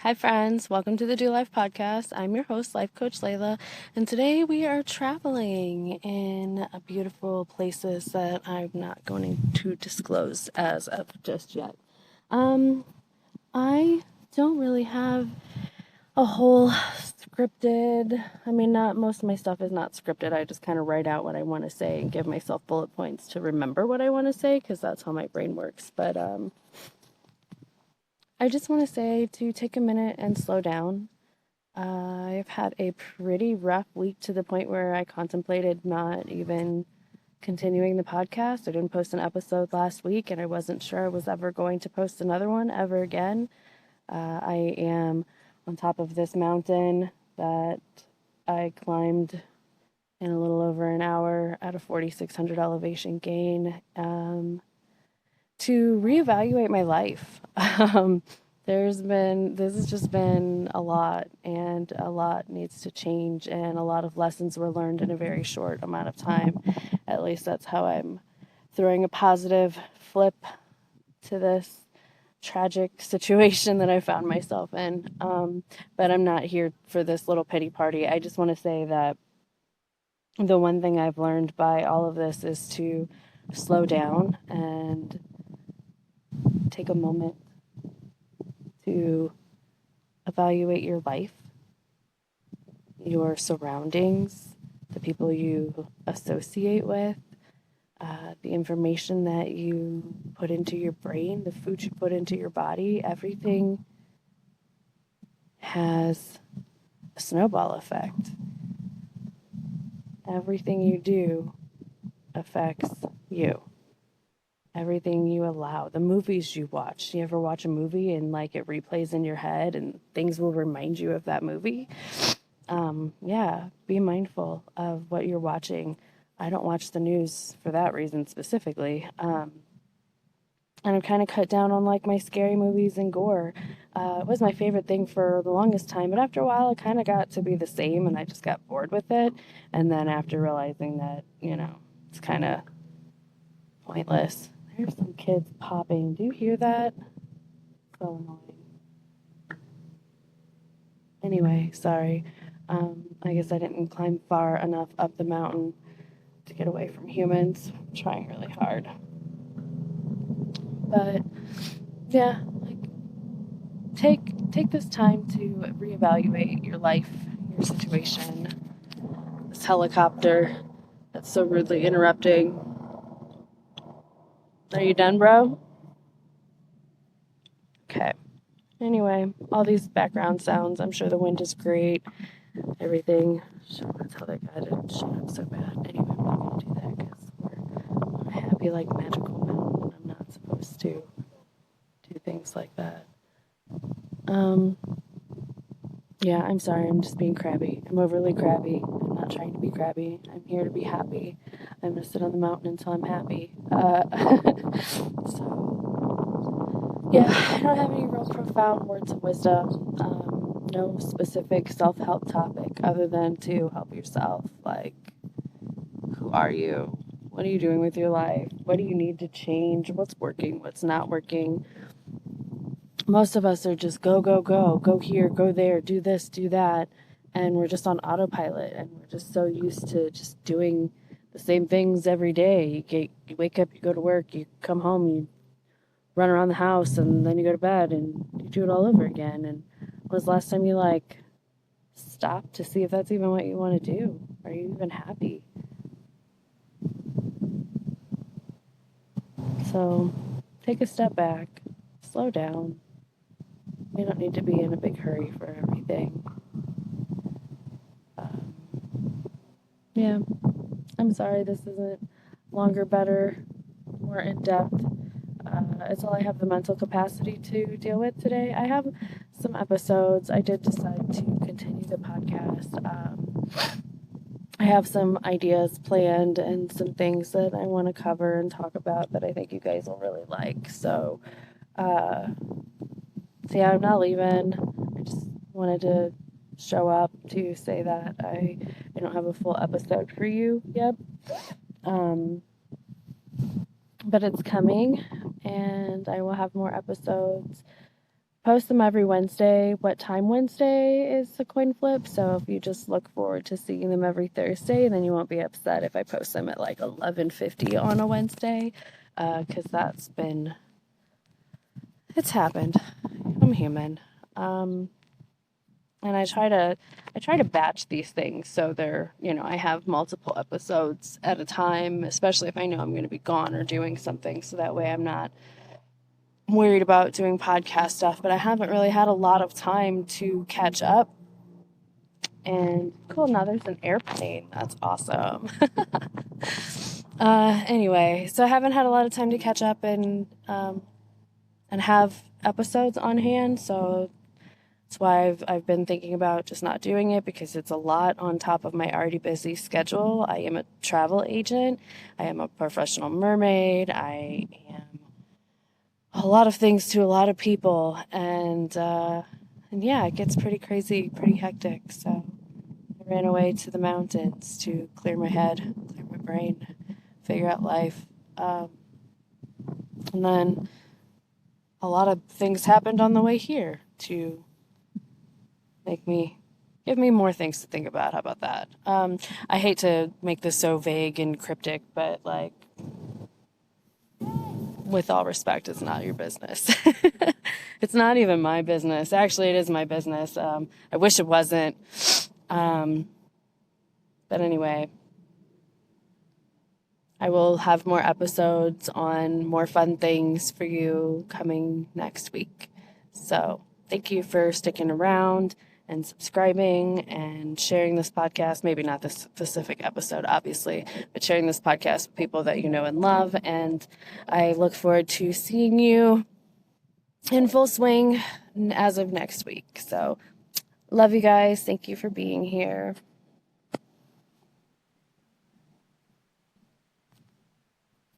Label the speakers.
Speaker 1: Hi friends, welcome to the Do Life podcast. I'm your host, Life Coach Layla, and today we are traveling in beautiful places that I'm not going to disclose as of just yet. I don't really have a whole scripted, not most of my stuff is not scripted. I just kind of write out what I want to say and give myself bullet points to remember what I want to say because that's how my brain works. But I just want to say to take a minute and slow down. I've had a pretty rough week to the point where I contemplated not even continuing the podcast. I didn't post an episode last week, and I wasn't sure I was ever going to post another one ever again. I am on top of this mountain that I climbed in a little over an hour at a 4,600 elevation gain to reevaluate my life. This has just been a lot, and a lot needs to change, and a lot of lessons were learned in a very short amount of time. At least that's how I'm throwing a positive flip to this tragic situation that I found myself in. But I'm not here for this little pity party. I just want to say that the one thing I've learned by all of this is to slow down and take a moment to evaluate your life, your surroundings, the people you associate with, the information that you put into your brain, the food you put into your body. Everything has a snowball effect. Everything you do affects you. Everything you allow, the movies you watch. You ever watch a movie and it replays in your head and things will remind you of that movie? Be mindful of what you're watching. I don't watch the news for that reason specifically. And I've kind of cut down on my scary movies and gore. It was my favorite thing for the longest time, but after a while it kind of got to be the same and I just got bored with it. And then after realizing that, it's kind of pointless. There's some kids popping. Do you hear that? So annoying. Anyway, sorry. I guess I didn't climb far enough up the mountain to get away from humans. I'm trying really hard. But yeah, take this time to reevaluate your life, your situation. This helicopter that's so rudely interrupting. Are you done, bro? Okay. Anyway, all these background sounds. I'm sure the wind is great. Everything. That's how that guy didn't shut up so bad. Anyway, I'm not going to do that because we're on a happy, magical mountain, and I'm not supposed to do things like that. Yeah, I'm sorry. I'm just being crabby. I'm overly crabby. I'm not trying to be crabby. I'm here to be happy. I'm going to sit on the mountain until I'm happy. Yeah, I don't have any real profound words of wisdom. No specific self-help topic other than to help yourself. Who are you? What are you doing with your life? What do you need to change? What's working? What's not working? Most of us are just go, go, go. Go here, go there, do this, do that. And we're just on autopilot. And we're just so used to just doing the same things every day. You wake up, you go to work, you come home, you run around the house, and then you go to bed and you do it all over again. And when was the last time you stop to see if that's even what you want to do? Are you even happy? So take a step back, slow down. You don't need to be in a big hurry for everything. Yeah, I'm sorry this isn't longer, better, more in-depth. It's all I have the mental capacity to deal with today. I have some episodes. I did decide to continue the podcast. I have some ideas planned and some things that I want to cover and talk about that I think you guys will really like. So yeah, I'm not leaving. I just wanted to show up to say that I don't have a full episode for you yet. But it's coming, and I will have more episodes post them every Wednesday. What time Wednesday is the coin flip? So if you just look forward to seeing them every Thursday, then you won't be upset if I post them at like 11:50 on a Wednesday, because it's happened. I'm human. And I try to batch these things so they're, I have multiple episodes at a time, especially if I know I'm going to be gone or doing something, so that way I'm not worried about doing podcast stuff. But I haven't really had a lot of time to catch up. And cool, now there's an airplane. That's awesome. Anyway, so I haven't had a lot of time to catch up and have episodes on hand, so that's why I've been thinking about just not doing it, because it's a lot on top of my already busy schedule. I am a travel agent. I am a professional mermaid. I am a lot of things to a lot of people, and yeah, it gets pretty crazy, pretty hectic. So I ran away to the mountains to clear my head, clear my brain, figure out life, and then a lot of things happened on the way here to give me more things to think about. How about that? I hate to make this so vague and cryptic, but like, with all respect, it's not your business. It's not even my business. Actually, it is my business. I wish it wasn't. But anyway, I will have more episodes on more fun things for you coming next week. So thank you for sticking around and subscribing and sharing this podcast. Maybe not this specific episode, obviously, but sharing this podcast with people that you know and love. And I look forward to seeing you in full swing as of next week. So love you guys. Thank you for being here.